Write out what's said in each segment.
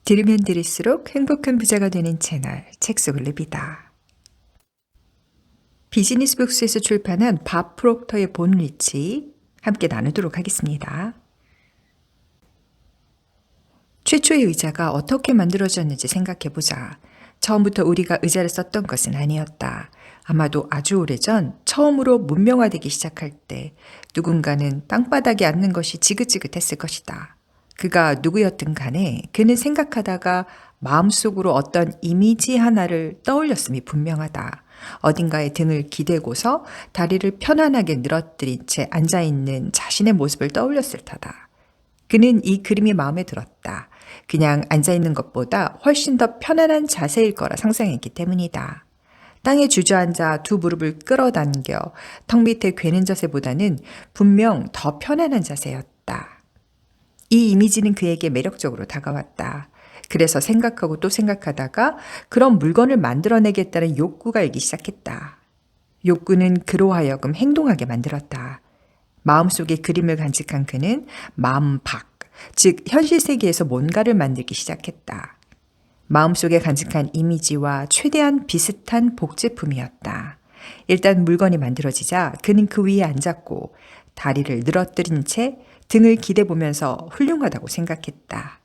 들으면 들을수록 행복한 부자가 되는 채널 책 속을 릅니다. 비즈니스 북스에서 출판한 밥 프록터의 본 리치 함께 나누도록 하겠습니다. 최초의 의자가 어떻게 만들어졌는지 생각해보자. 처음부터 우리가 의자를 썼던 것은 아니었다. 아마도 아주 오래전 처음으로 문명화되기 시작할 때 누군가는 땅바닥에 앉는 것이 지긋지긋했을 것이다. 그가 누구였든 간에 그는 생각하다가 마음속으로 어떤 이미지 하나를 떠올렸음이 분명하다. 어딘가에 등을 기대고서 다리를 편안하게 늘어뜨린 채 앉아있는 자신의 모습을 떠올렸을 터다. 그는 이 그림이 마음에 들었다. 그냥 앉아있는 것보다 훨씬 더 편안한 자세일 거라 상상했기 때문이다. 땅에 주저앉아 두 무릎을 끌어당겨 턱 밑에 괴는 자세보다는 분명 더 편안한 자세였다. 이 이미지는 그에게 매력적으로 다가왔다. 그래서 생각하고 또 생각하다가 그런 물건을 만들어내겠다는 욕구가 일기 시작했다. 욕구는 그로 하여금 행동하게 만들었다. 마음속에 그림을 간직한 그는 마음박, 즉 현실 세계에서 뭔가를 만들기 시작했다. 마음속에 간직한 이미지와 최대한 비슷한 복제품이었다. 일단 물건이 만들어지자 그는 그 위에 앉았고 다리를 늘어뜨린 채 등을 기대보면서 훌륭하다고 생각했다.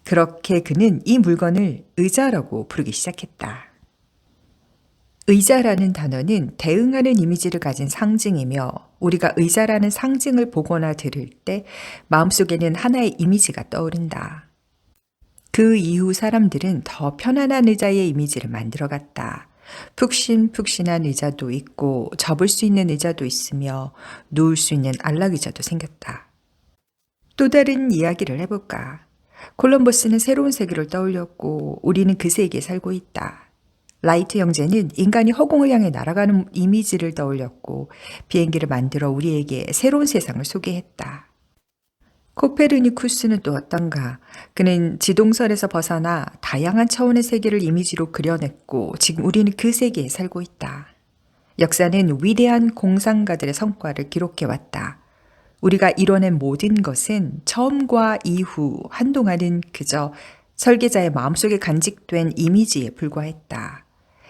그렇게 그는 이 물건을 의자라고 부르기 시작했다. 의자라는 단어는 대응하는 이미지를 가진 상징이며 우리가 의자라는 상징을 보거나 들을 때 마음속에는 하나의 이미지가 떠오른다. 그 이후 사람들은 더 편안한 의자의 이미지를 만들어갔다. 푹신푹신한 의자도 있고 접을 수 있는 의자도 있으며 누울 수 있는 안락의자도 생겼다. 또 다른 이야기를 해볼까? 콜럼버스는 새로운 세계를 떠올렸고 우리는 그 세계에 살고 있다. 라이트 형제는 인간이 허공을 향해 날아가는 이미지를 떠올렸고 비행기를 만들어 우리에게 새로운 세상을 소개했다. 코페르니쿠스는 또 어떤가? 그는 지동설에서 벗어나 다양한 차원의 세계를 이미지로 그려냈고 지금 우리는 그 세계에 살고 있다. 역사는 위대한 공상가들의 성과를 기록해왔다. 우리가 이뤄낸 모든 것은 처음과 이후 한동안은 그저 설계자의 마음속에 간직된 이미지에 불과했다.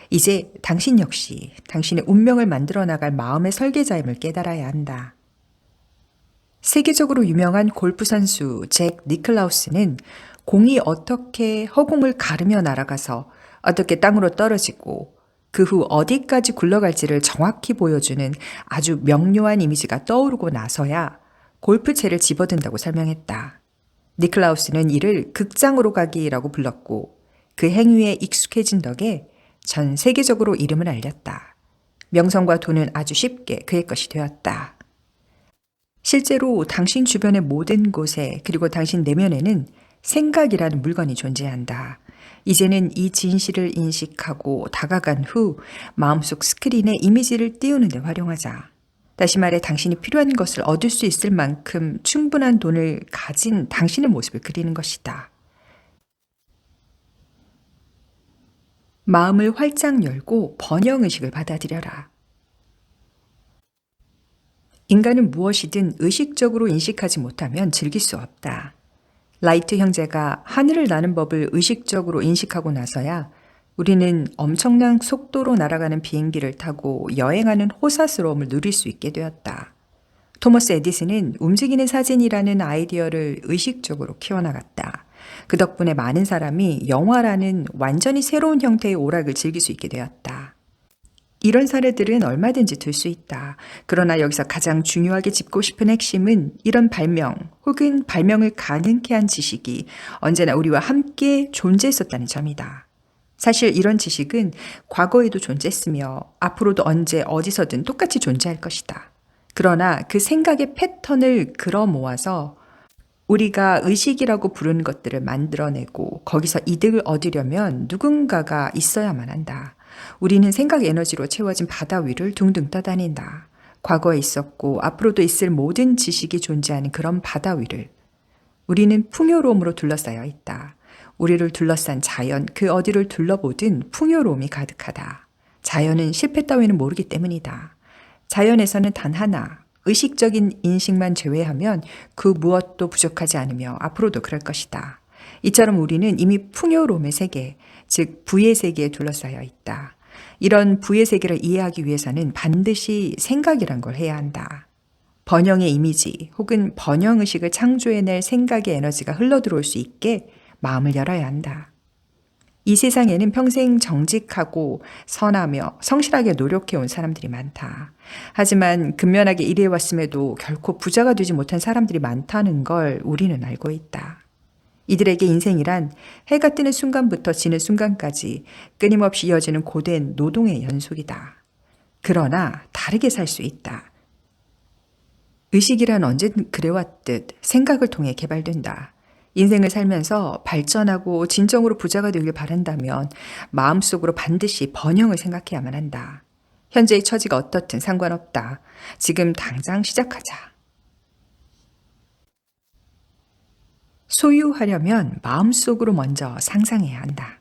이제 당신 역시 당신의 운명을 만들어 나갈 마음의 설계자임을 깨달아야 한다. 세계적으로 유명한 골프 선수 잭 니클라우스는 공이 어떻게 허공을 가르며 날아가서 어떻게 땅으로 떨어지고 그 후 어디까지 굴러갈지를 정확히 보여주는 아주 명료한 이미지가 떠오르고 나서야 골프채를 집어든다고 설명했다. 니클라우스는 이를 극장으로 가기라고 불렀고 그 행위에 익숙해진 덕에 전 세계적으로 이름을 알렸다. 명성과 돈은 아주 쉽게 그의 것이 되었다. 실제로 당신 주변의 모든 곳에 그리고 당신 내면에는 생각이라는 물건이 존재한다. 이제는 이 진실을 인식하고 다가간 후 마음속 스크린에 이미지를 띄우는 데 활용하자. 다시 말해 당신이 필요한 것을 얻을 수 있을 만큼 충분한 돈을 가진 당신의 모습을 그리는 것이다. 마음을 활짝 열고 번영의식을 받아들여라. 인간은 무엇이든 의식적으로 인식하지 못하면 즐길 수 없다. 라이트 형제가 하늘을 나는 법을 의식적으로 인식하고 나서야 우리는 엄청난 속도로 날아가는 비행기를 타고 여행하는 호사스러움을 누릴 수 있게 되었다. 토머스 에디슨은 움직이는 사진이라는 아이디어를 의식적으로 키워나갔다. 그 덕분에 많은 사람이 영화라는 완전히 새로운 형태의 오락을 즐길 수 있게 되었다. 이런 사례들은 얼마든지 들 수 있다. 그러나 여기서 가장 중요하게 짚고 싶은 핵심은 이런 발명 혹은 발명을 가능케 한 지식이 언제나 우리와 함께 존재했었다는 점이다. 사실 이런 지식은 과거에도 존재했으며 앞으로도 언제 어디서든 똑같이 존재할 것이다. 그러나 그 생각의 패턴을 끌어 모아서 우리가 의식이라고 부르는 것들을 만들어내고 거기서 이득을 얻으려면 누군가가 있어야만 한다. 우리는 생각 에너지로 채워진 바다 위를 둥둥 떠다닌다. 과거에 있었고 앞으로도 있을 모든 지식이 존재하는 그런 바다 위를 우리는 풍요로움으로 둘러싸여 있다. 우리를 둘러싼 자연 그 어디를 둘러보든 풍요로움이 가득하다. 자연은 실패 따위는 모르기 때문이다. 자연에서는 단 하나 의식적인 인식만 제외하면 그 무엇도 부족하지 않으며 앞으로도 그럴 것이다. 이처럼 우리는 이미 풍요로움의 세계, 즉 부의 세계에 둘러싸여 있다. 이런 부의 세계를 이해하기 위해서는 반드시 생각이란 걸 해야 한다. 번영의 이미지 혹은 번영의식을 창조해낼 생각의 에너지가 흘러들어올 수 있게 마음을 열어야 한다. 이 세상에는 평생 정직하고 선하며 성실하게 노력해온 사람들이 많다. 하지만 근면하게 일해왔음에도 결코 부자가 되지 못한 사람들이 많다는 걸 우리는 알고 있다. 이들에게 인생이란 해가 뜨는 순간부터 지는 순간까지 끊임없이 이어지는 고된 노동의 연속이다. 그러나 다르게 살 수 있다. 의식이란 언제든 그래왔듯 생각을 통해 개발된다. 인생을 살면서 발전하고 진정으로 부자가 되길 바란다면 마음속으로 반드시 번영을 생각해야만 한다. 현재의 처지가 어떻든 상관없다. 지금 당장 시작하자. 소유하려면 마음속으로 먼저 상상해야 한다.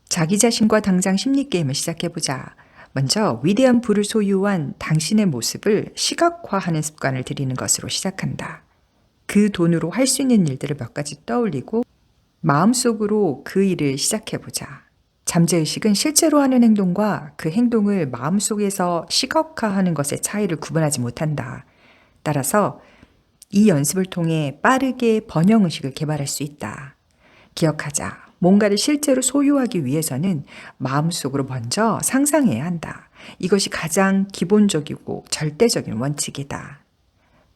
자기 자신과 당장 심리게임을 시작해보자. 먼저 위대한 부를 소유한 당신의 모습을 시각화하는 습관을 들이는 것으로 시작한다. 그 돈으로 할 수 있는 일들을 몇 가지 떠올리고 마음속으로 그 일을 시작해보자. 잠재의식은 실제로 하는 행동과 그 행동을 마음속에서 시각화하는 것의 차이를 구분하지 못한다. 따라서 이 연습을 통해 빠르게 번영의식을 개발할 수 있다. 기억하자. 뭔가를 실제로 소유하기 위해서는 마음속으로 먼저 상상해야 한다. 이것이 가장 기본적이고 절대적인 원칙이다.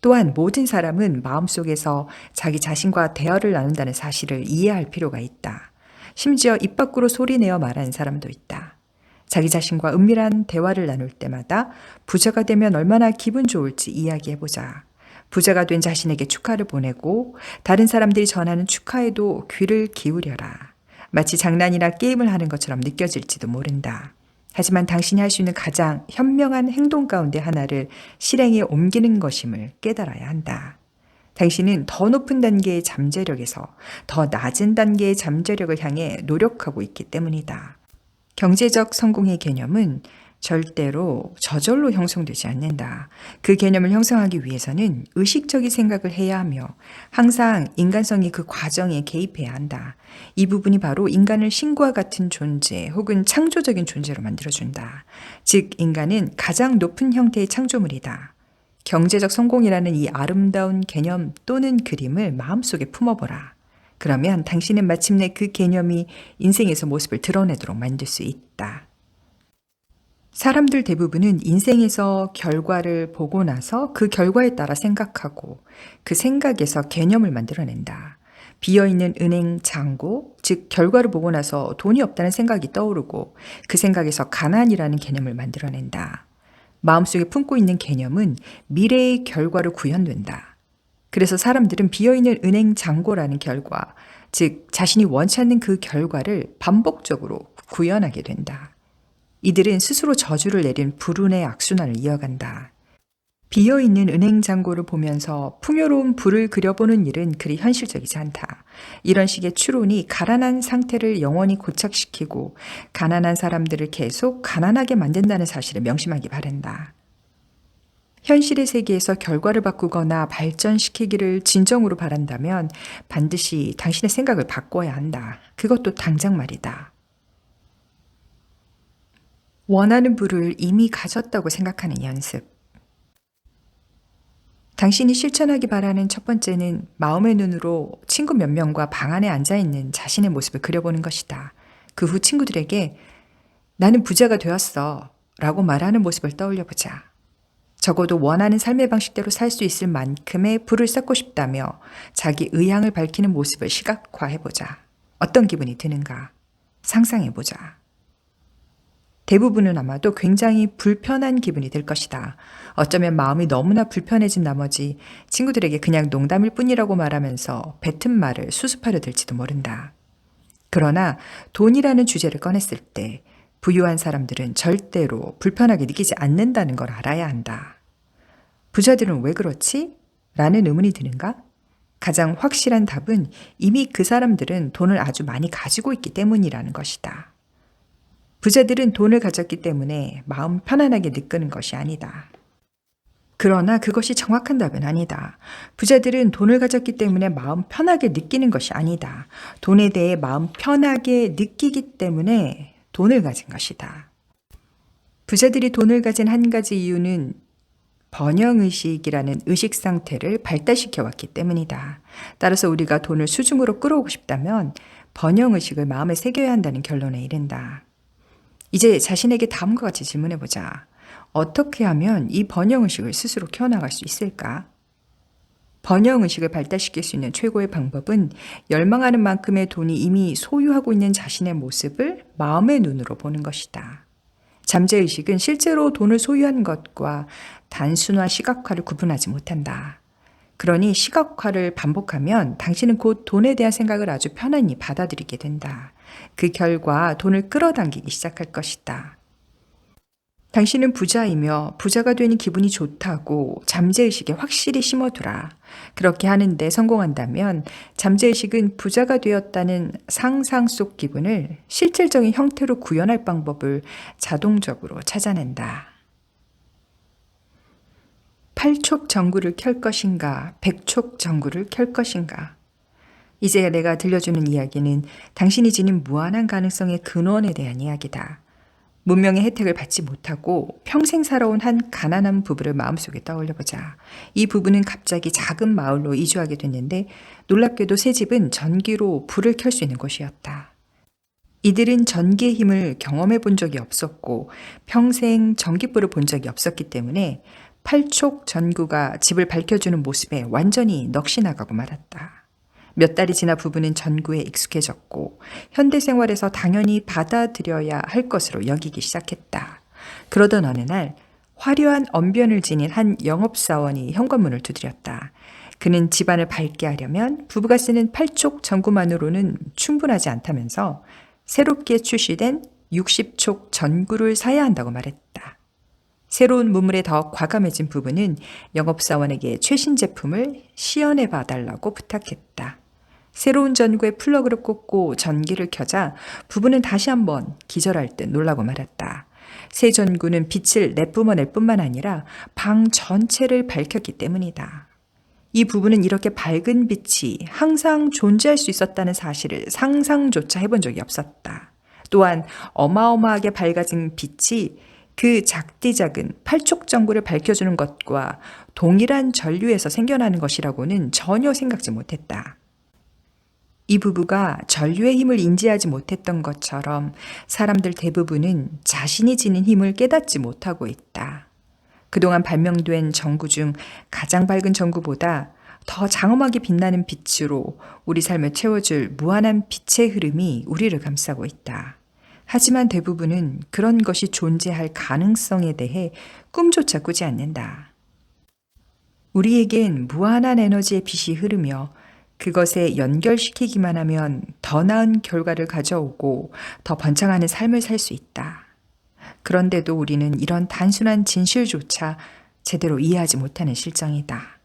또한 모든 사람은 마음속에서 자기 자신과 대화를 나눈다는 사실을 이해할 필요가 있다. 심지어 입 밖으로 소리내어 말하는 사람도 있다. 자기 자신과 은밀한 대화를 나눌 때마다 부자가 되면 얼마나 기분 좋을지 이야기해보자. 부자가 된 자신에게 축하를 보내고 다른 사람들이 전하는 축하에도 귀를 기울여라. 마치 장난이나 게임을 하는 것처럼 느껴질지도 모른다. 하지만 당신이 할 수 있는 가장 현명한 행동 가운데 하나를 실행에 옮기는 것임을 깨달아야 한다. 당신은 더 높은 단계의 잠재력에서 더 낮은 단계의 잠재력을 향해 노력하고 있기 때문이다. 경제적 성공의 개념은 절대로 저절로 형성되지 않는다. 그 개념을 형성하기 위해서는 의식적인 생각을 해야 하며 항상 인간성이 그 과정에 개입해야 한다. 이 부분이 바로 인간을 신과 같은 존재 혹은 창조적인 존재로 만들어준다. 즉 인간은 가장 높은 형태의 창조물이다. 경제적 성공이라는 이 아름다운 개념 또는 그림을 마음속에 품어보라. 그러면 당신은 마침내 그 개념이 인생에서 모습을 드러내도록 만들 수 있다. 사람들 대부분은 인생에서 결과를 보고 나서 그 결과에 따라 생각하고 그 생각에서 개념을 만들어낸다. 비어있는 은행 잔고, 즉 결과를 보고 나서 돈이 없다는 생각이 떠오르고 그 생각에서 가난이라는 개념을 만들어낸다. 마음속에 품고 있는 개념은 미래의 결과로 구현된다. 그래서 사람들은 비어있는 은행 잔고라는 결과, 즉 자신이 원치 않는 그 결과를 반복적으로 구현하게 된다. 이들은 스스로 저주를 내린 불운의 악순환을 이어간다. 비어있는 은행 잔고를 보면서 풍요로운 불을 그려보는 일은 그리 현실적이지 않다. 이런 식의 추론이 가난한 상태를 영원히 고착시키고 가난한 사람들을 계속 가난하게 만든다는 사실을 명심하기 바란다. 현실의 세계에서 결과를 바꾸거나 발전시키기를 진정으로 바란다면 반드시 당신의 생각을 바꿔야 한다. 그것도 당장 말이다. 원하는 부를 이미 가졌다고 생각하는 연습. 당신이 실천하기 바라는 첫 번째는 마음의 눈으로 친구 몇 명과 방 안에 앉아있는 자신의 모습을 그려보는 것이다. 그 후 친구들에게 나는 부자가 되었어 라고 말하는 모습을 떠올려보자. 적어도 원하는 삶의 방식대로 살 수 있을 만큼의 부를 쌓고 싶다며 자기 의향을 밝히는 모습을 시각화해보자. 어떤 기분이 드는가 상상해보자. 대부분은 아마도 굉장히 불편한 기분이 들 것이다. 어쩌면 마음이 너무나 불편해진 나머지 친구들에게 그냥 농담일 뿐이라고 말하면서 뱉은 말을 수습하려 들지도 모른다. 그러나 돈이라는 주제를 꺼냈을 때 부유한 사람들은 절대로 불편하게 느끼지 않는다는 걸 알아야 한다. 부자들은 왜 그렇지? 라는 의문이 드는가? 가장 확실한 답은 이미 그 사람들은 돈을 아주 많이 가지고 있기 때문이라는 것이다. 부자들은 돈을 가졌기 때문에 마음 편안하게 느끼는 것이 아니다. 그러나 그것이 정확한 답은 아니다. 부자들은 돈을 가졌기 때문에 마음 편하게 느끼는 것이 아니다. 돈에 대해 마음 편하게 느끼기 때문에 돈을 가진 것이다. 부자들이 돈을 가진 한 가지 이유는 번영의식이라는 의식 상태를 발달시켜 왔기 때문이다. 따라서 우리가 돈을 수중으로 끌어오고 싶다면 번영의식을 마음에 새겨야 한다는 결론에 이른다. 이제 자신에게 다음과 같이 질문해보자. 어떻게 하면 이 번영의식을 스스로 키워나갈 수 있을까? 번영의식을 발달시킬 수 있는 최고의 방법은 열망하는 만큼의 돈이 이미 소유하고 있는 자신의 모습을 마음의 눈으로 보는 것이다. 잠재의식은 실제로 돈을 소유한 것과 단순화 시각화를 구분하지 못한다. 그러니 시각화를 반복하면 당신은 곧 돈에 대한 생각을 아주 편안히 받아들이게 된다. 그 결과 돈을 끌어당기기 시작할 것이다. 당신은 부자이며 부자가 되니 기분이 좋다고 잠재의식에 확실히 심어두라. 그렇게 하는데 성공한다면 잠재의식은 부자가 되었다는 상상 속 기분을 실질적인 형태로 구현할 방법을 자동적으로 찾아낸다. 팔촉 전구를 켤 것인가, 백촉 전구를 켤 것인가. 이제 내가 들려주는 이야기는 당신이 지닌 무한한 가능성의 근원에 대한 이야기다. 문명의 혜택을 받지 못하고 평생 살아온 한 가난한 부부를 마음속에 떠올려보자. 이 부부는 갑자기 작은 마을로 이주하게 됐는데 놀랍게도 새 집은 전기로 불을 켤 수 있는 곳이었다. 이들은 전기의 힘을 경험해 본 적이 없었고 평생 전기불을 본 적이 없었기 때문에 팔촉 전구가 집을 밝혀주는 모습에 완전히 넋이 나가고 말았다. 몇 달이 지나 부부는 전구에 익숙해졌고 현대 생활에서 당연히 받아들여야 할 것으로 여기기 시작했다. 그러던 어느 날 화려한 언변을 지닌 한 영업사원이 현관문을 두드렸다. 그는 집안을 밝게 하려면 부부가 쓰는 팔촉 전구만으로는 충분하지 않다면서 새롭게 출시된 60촉 전구를 사야 한다고 말했다. 새로운 문물에 더 과감해진 부부는 영업사원에게 최신 제품을 시연해 봐달라고 부탁했다. 새로운 전구에 플러그를 꽂고 전기를 켜자 부부는 다시 한번 기절할 듯 놀라고 말았다. 새 전구는 빛을 내뿜어낼 뿐만 아니라 방 전체를 밝혔기 때문이다. 이 부부는 이렇게 밝은 빛이 항상 존재할 수 있었다는 사실을 상상조차 해본 적이 없었다. 또한 어마어마하게 밝아진 빛이 그 작디작은 팔촉 전구를 밝혀주는 것과 동일한 전류에서 생겨나는 것이라고는 전혀 생각지 못했다. 이 부부가 전류의 힘을 인지하지 못했던 것처럼 사람들 대부분은 자신이 지닌 힘을 깨닫지 못하고 있다. 그동안 발명된 전구 중 가장 밝은 전구보다 더 장엄하게 빛나는 빛으로 우리 삶을 채워줄 무한한 빛의 흐름이 우리를 감싸고 있다. 하지만 대부분은 그런 것이 존재할 가능성에 대해 꿈조차 꾸지 않는다. 우리에겐 무한한 에너지의 빛이 흐르며 그것에 연결시키기만 하면 더 나은 결과를 가져오고 더 번창하는 삶을 살 수 있다. 그런데도 우리는 이런 단순한 진실조차 제대로 이해하지 못하는 실정이다.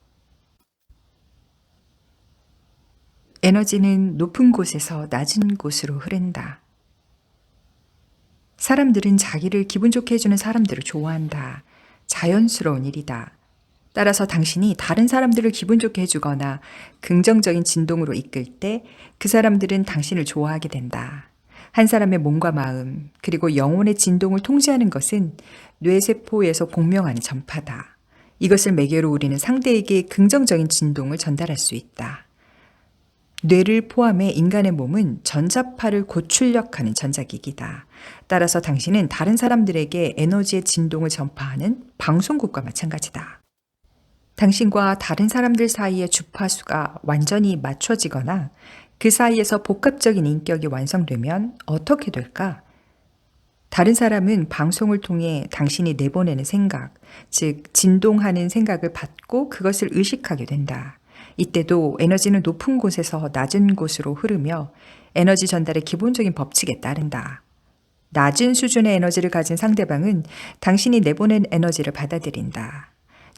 에너지는 높은 곳에서 낮은 곳으로 흐른다. 사람들은 자기를 기분 좋게 해주는 사람들을 좋아한다. 자연스러운 일이다. 따라서 당신이 다른 사람들을 기분 좋게 해주거나 긍정적인 진동으로 이끌 때 그 사람들은 당신을 좋아하게 된다. 한 사람의 몸과 마음 그리고 영혼의 진동을 통제하는 것은 뇌세포에서 공명하는 전파다. 이것을 매개로 우리는 상대에게 긍정적인 진동을 전달할 수 있다. 뇌를 포함해 인간의 몸은 전자파를 고출력하는 전자기기다. 따라서 당신은 다른 사람들에게 에너지의 진동을 전파하는 방송국과 마찬가지다. 당신과 다른 사람들 사이의 주파수가 완전히 맞춰지거나 그 사이에서 복합적인 인격이 완성되면 어떻게 될까? 다른 사람은 방송을 통해 당신이 내보내는 생각, 즉 진동하는 생각을 받고 그것을 의식하게 된다. 이때도 에너지는 높은 곳에서 낮은 곳으로 흐르며 에너지 전달의 기본적인 법칙에 따른다. 낮은 수준의 에너지를 가진 상대방은 당신이 내보낸 에너지를 받아들인다.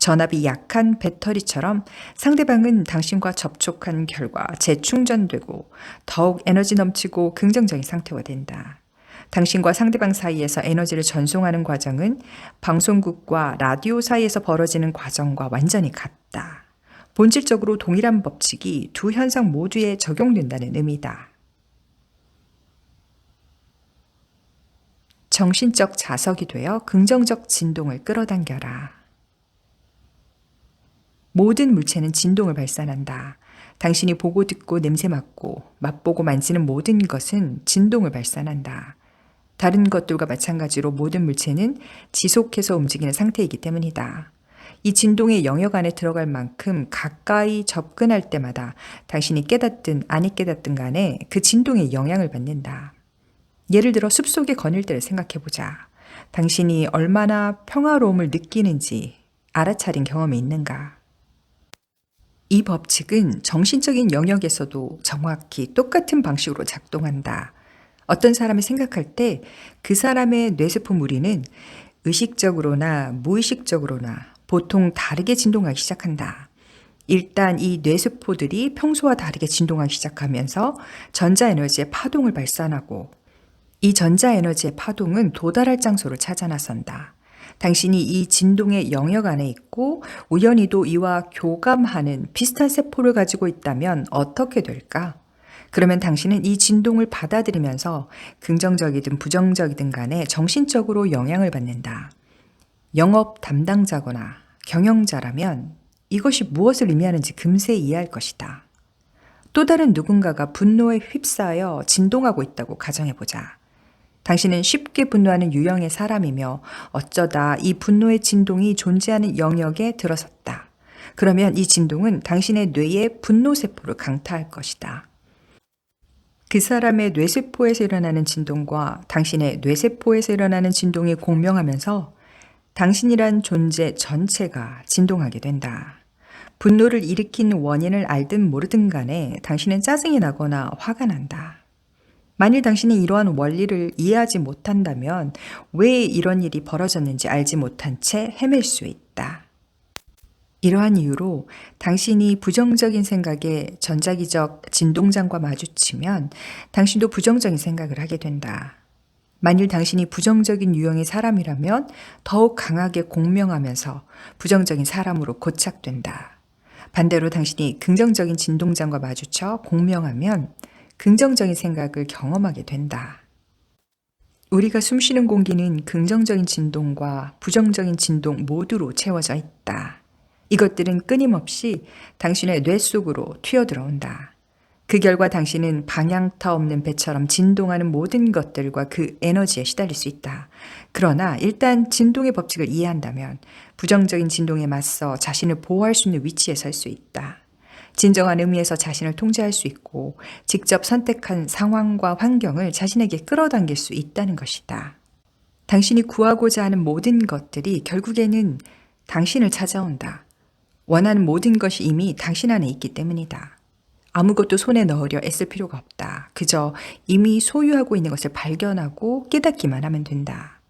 전압이 약한 배터리처럼 상대방은 당신과 접촉한 결과 재충전되고 더욱 에너지 넘치고 긍정적인 상태가 된다. 당신과 상대방 사이에서 에너지를 전송하는 과정은 방송국과 라디오 사이에서 벌어지는 과정과 완전히 같다. 본질적으로 동일한 법칙이 두 현상 모두에 적용된다는 의미다. 정신적 자석이 되어 긍정적 진동을 끌어당겨라. 모든 물체는 진동을 발산한다. 당신이 보고 듣고 냄새 맡고 맛보고 만지는 모든 것은 진동을 발산한다. 다른 것들과 마찬가지로 모든 물체는 지속해서 움직이는 상태이기 때문이다. 이 진동의 영역 안에 들어갈 만큼 가까이 접근할 때마다 당신이 깨닫든 아니 깨닫든 간에 그 진동의 영향을 받는다. 예를 들어 숲속의 거닐대를 생각해보자. 당신이 얼마나 평화로움을 느끼는지 알아차린 경험이 있는가? 이 법칙은 정신적인 영역에서도 정확히 똑같은 방식으로 작동한다. 어떤 사람이 생각할 때 그 사람의 뇌세포 무리는 의식적으로나 무의식적으로나 보통 다르게 진동하기 시작한다. 일단 이 뇌세포들이 평소와 다르게 진동하기 시작하면서 전자에너지의 파동을 발산하고 이 전자에너지의 파동은 도달할 장소를 찾아 나선다. 당신이 이 진동의 영역 안에 있고 우연히도 이와 교감하는 비슷한 세포를 가지고 있다면 어떻게 될까? 그러면 당신은 이 진동을 받아들이면서 긍정적이든 부정적이든 간에 정신적으로 영향을 받는다. 영업 담당자거나 경영자라면 이것이 무엇을 의미하는지 금세 이해할 것이다. 또 다른 누군가가 분노에 휩싸여 진동하고 있다고 가정해보자. 당신은 쉽게 분노하는 유형의 사람이며 어쩌다 이 분노의 진동이 존재하는 영역에 들어섰다. 그러면 이 진동은 당신의 뇌의 분노세포를 강타할 것이다. 그 사람의 뇌세포에서 일어나는 진동과 당신의 뇌세포에서 일어나는 진동이 공명하면서 당신이란 존재 전체가 진동하게 된다. 분노를 일으킨 원인을 알든 모르든 간에 당신은 짜증이 나거나 화가 난다. 만일 당신이 이러한 원리를 이해하지 못한다면 왜 이런 일이 벌어졌는지 알지 못한 채 헤맬 수 있다. 이러한 이유로 당신이 부정적인 생각에 전자기적 진동장과 마주치면 당신도 부정적인 생각을 하게 된다. 만일 당신이 부정적인 유형의 사람이라면 더욱 강하게 공명하면서 부정적인 사람으로 고착된다. 반대로 당신이 긍정적인 진동장과 마주쳐 공명하면 긍정적인 생각을 경험하게 된다. 우리가 숨쉬는 공기는 긍정적인 진동과 부정적인 진동 모두로 채워져 있다. 이것들은 끊임없이 당신의 뇌 속으로 튀어들어온다. 그 결과 당신은 방향타 없는 배처럼 진동하는 모든 것들과 그 에너지에 시달릴 수 있다. 그러나 일단 진동의 법칙을 이해한다면 부정적인 진동에 맞서 자신을 보호할 수 있는 위치에 설 수 있다. 진정한 의미에서 자신을 통제할 수 있고 직접 선택한 상황과 환경을 자신에게 끌어당길 수 있다는 것이다. 당신이 구하고자 하는 모든 것들이 결국에는 당신을 찾아온다. 원하는 모든 것이 이미 당신 안에 있기 때문이다. 아무것도 손에 넣으려 애쓸 필요가 없다. 그저 이미 소유하고 있는 것을 발견하고 깨닫기만 하면 된다.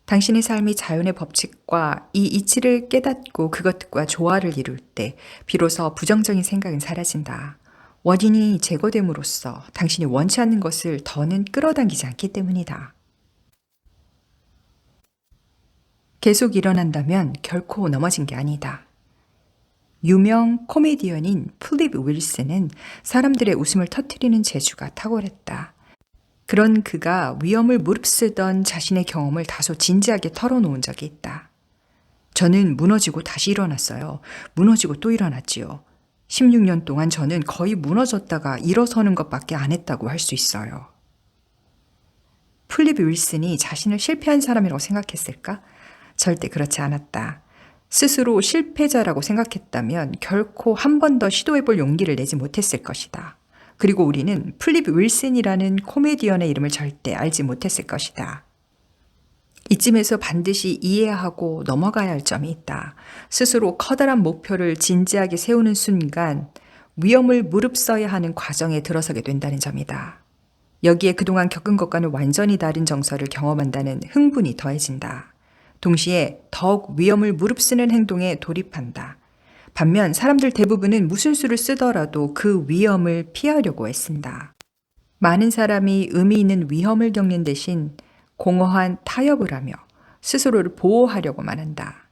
당신의 삶이 자연의 법칙과 이 이치를 깨닫고 그것과 조화를 이룰 때 비로소 부정적인 생각은 사라진다. 원인이 제거됨으로써 당신이 원치 않는 것을 더는 끌어당기지 않기 때문이다. 계속 일어난다면 결코 넘어진 게 아니다. 유명 코미디언인 플립 윌슨은 사람들의 웃음을 터뜨리는 재주가 탁월했다. 그런 그가 위험을 무릅쓰던 자신의 경험을 다소 진지하게 털어놓은 적이 있다. 저는 무너지고 다시 일어났어요. 무너지고 또 일어났지요. 16년 동안 저는 거의 무너졌다가 일어서는 것밖에 안 했다고 할 수 있어요. 플립 윌슨이 자신을 실패한 사람이라고 생각했을까? 절대 그렇지 않았다. 스스로 실패자라고 생각했다면 결코 한 번 더 시도해볼 용기를 내지 못했을 것이다. 그리고 우리는 플립 윌슨이라는 코미디언의 이름을 절대 알지 못했을 것이다. 이쯤에서 반드시 이해하고 넘어가야 할 점이 있다. 스스로 커다란 목표를 진지하게 세우는 순간 위험을 무릅써야 하는 과정에 들어서게 된다는 점이다. 여기에 그동안 겪은 것과는 완전히 다른 정서를 경험한다는 흥분이 더해진다. 동시에 더욱 위험을 무릅쓰는 행동에 돌입한다. 반면 사람들 대부분은 무슨 수를 쓰더라도 그 위험을 피하려고 애쓴다. 많은 사람이 의미 있는 위험을 겪는 대신 공허한 타협을 하며 스스로를 보호하려고만 한다.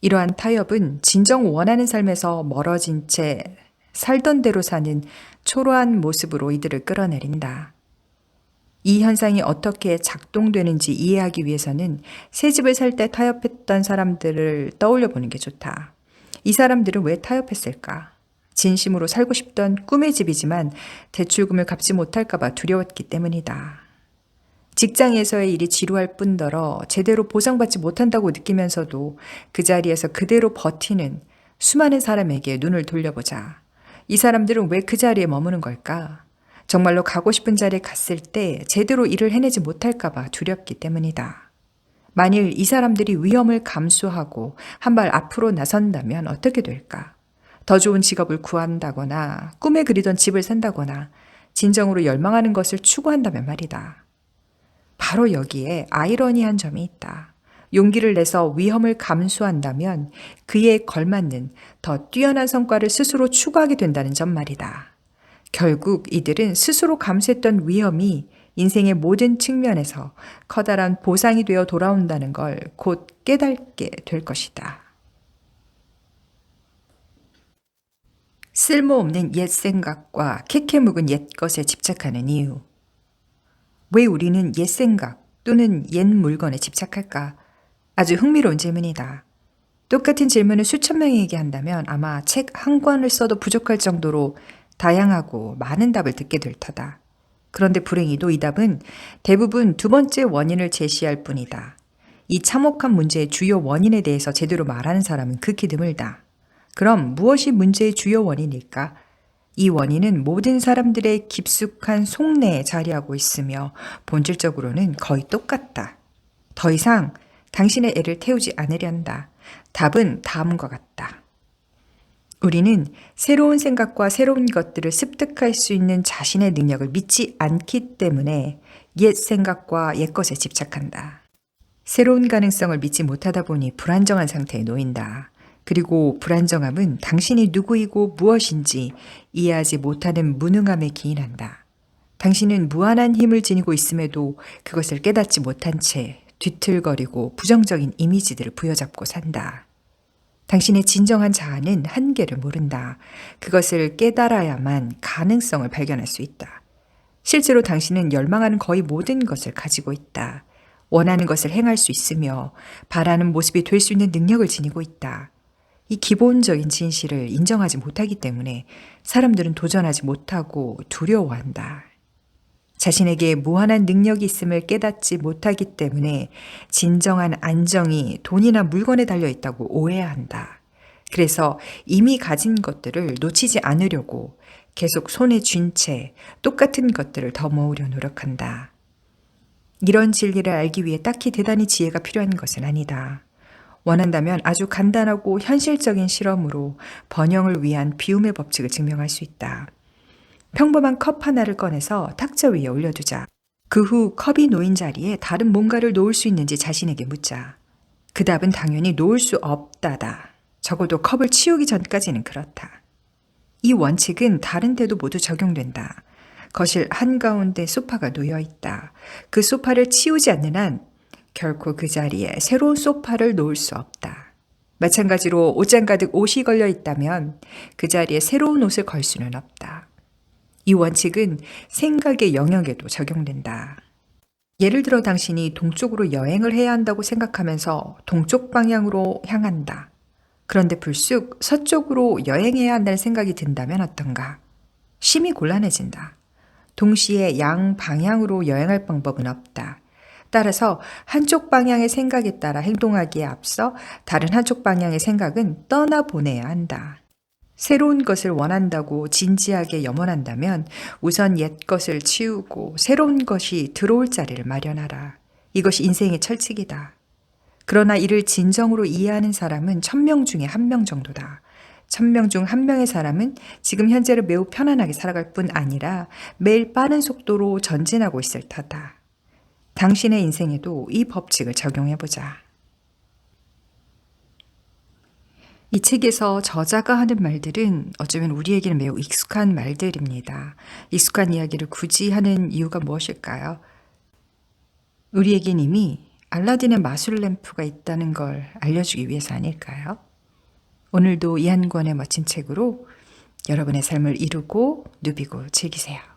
이러한 타협은 진정 원하는 삶에서 멀어진 채 살던 대로 사는 초라한 모습으로 이들을 끌어내린다. 이 현상이 어떻게 작동되는지 이해하기 위해서는 새 집을 살 때 타협했던 사람들을 떠올려 보는 게 좋다. 이 사람들은 왜 타협했을까? 진심으로 살고 싶던 꿈의 집이지만 대출금을 갚지 못할까봐 두려웠기 때문이다. 직장에서의 일이 지루할 뿐더러 제대로 보상받지 못한다고 느끼면서도 그 자리에서 그대로 버티는 수많은 사람에게 눈을 돌려보자. 이 사람들은 왜 그 자리에 머무는 걸까? 정말로 가고 싶은 자리에 갔을 때 제대로 일을 해내지 못할까봐 두렵기 때문이다. 만일 이 사람들이 위험을 감수하고 한 발 앞으로 나선다면 어떻게 될까? 더 좋은 직업을 구한다거나 꿈에 그리던 집을 산다거나 진정으로 열망하는 것을 추구한다면 말이다. 바로 여기에 아이러니한 점이 있다. 용기를 내서 위험을 감수한다면 그에 걸맞는 더 뛰어난 성과를 스스로 추구하게 된다는 점 말이다. 결국 이들은 스스로 감수했던 위험이 인생의 모든 측면에서 커다란 보상이 되어 돌아온다는 걸 곧 깨닫게 될 것이다. 쓸모없는 옛 생각과 캐캐 묵은 옛 것에 집착하는 이유. 왜 우리는 옛 생각 또는 옛 물건에 집착할까? 아주 흥미로운 질문이다. 똑같은 질문을 수천 명에게 한다면 아마 책 한 권을 써도 부족할 정도로 다양하고 많은 답을 듣게 될 터다. 그런데 불행히도 이 답은 대부분 두 번째 원인을 제시할 뿐이다. 이 참혹한 문제의 주요 원인에 대해서 제대로 말하는 사람은 극히 드물다. 그럼 무엇이 문제의 주요 원인일까? 이 원인은 모든 사람들의 깊숙한 속내에 자리하고 있으며 본질적으로는 거의 똑같다. 더 이상 당신의 애를 태우지 않으려 한다. 답은 다음과 같다. 우리는 새로운 생각과 새로운 것들을 습득할 수 있는 자신의 능력을 믿지 않기 때문에 옛 생각과 옛 것에 집착한다. 새로운 가능성을 믿지 못하다 보니 불안정한 상태에 놓인다. 그리고 불안정함은 당신이 누구이고 무엇인지 이해하지 못하는 무능함에 기인한다. 당신은 무한한 힘을 지니고 있음에도 그것을 깨닫지 못한 채 뒤틀거리고 부정적인 이미지들을 부여잡고 산다. 당신의 진정한 자아는 한계를 모른다. 그것을 깨달아야만 가능성을 발견할 수 있다. 실제로 당신은 열망하는 거의 모든 것을 가지고 있다. 원하는 것을 행할 수 있으며 바라는 모습이 될 수 있는 능력을 지니고 있다. 이 기본적인 진실을 인정하지 못하기 때문에 사람들은 도전하지 못하고 두려워한다. 자신에게 무한한 능력이 있음을 깨닫지 못하기 때문에 진정한 안정이 돈이나 물건에 달려 있다고 오해한다. 그래서 이미 가진 것들을 놓치지 않으려고 계속 손에 쥔 채 똑같은 것들을 더 모으려 노력한다. 이런 진리를 알기 위해 딱히 대단히 지혜가 필요한 것은 아니다. 원한다면 아주 간단하고 현실적인 실험으로 번영을 위한 비움의 법칙을 증명할 수 있다. 평범한 컵 하나를 꺼내서 탁자 위에 올려두자. 그 후 컵이 놓인 자리에 다른 뭔가를 놓을 수 있는지 자신에게 묻자. 그 답은 당연히 놓을 수 없다다. 적어도 컵을 치우기 전까지는 그렇다. 이 원칙은 다른 데도 모두 적용된다. 거실 한가운데 소파가 놓여 있다. 그 소파를 치우지 않는 한 결코 그 자리에 새로운 소파를 놓을 수 없다. 마찬가지로 옷장 가득 옷이 걸려 있다면 그 자리에 새로운 옷을 걸 수는 없다. 이 원칙은 생각의 영역에도 적용된다. 예를 들어 당신이 동쪽으로 여행을 해야 한다고 생각하면서 동쪽 방향으로 향한다. 그런데 불쑥 서쪽으로 여행해야 한다는 생각이 든다면 어떤가? 심히 곤란해진다. 동시에 양 방향으로 여행할 방법은 없다. 따라서 한쪽 방향의 생각에 따라 행동하기에 앞서 다른 한쪽 방향의 생각은 떠나보내야 한다. 새로운 것을 원한다고 진지하게 염원한다면 우선 옛 것을 치우고 새로운 것이 들어올 자리를 마련하라. 이것이 인생의 철칙이다. 그러나 이를 진정으로 이해하는 사람은 1000명 중에 1명 정도다. 1000명 중 1명의 사람은 지금 현재를 매우 편안하게 살아갈 뿐 아니라 매일 빠른 속도로 전진하고 있을 터다. 당신의 인생에도 이 법칙을 적용해보자. 이 책에서 저자가 하는 말들은 어쩌면 우리에게는 매우 익숙한 말들입니다. 익숙한 이야기를 굳이 하는 이유가 무엇일까요? 우리에겐 이미 알라딘의 마술 램프가 있다는 걸 알려주기 위해서 아닐까요? 오늘도 이 한 권의 멋진 책으로 여러분의 삶을 이루고 누비고 즐기세요.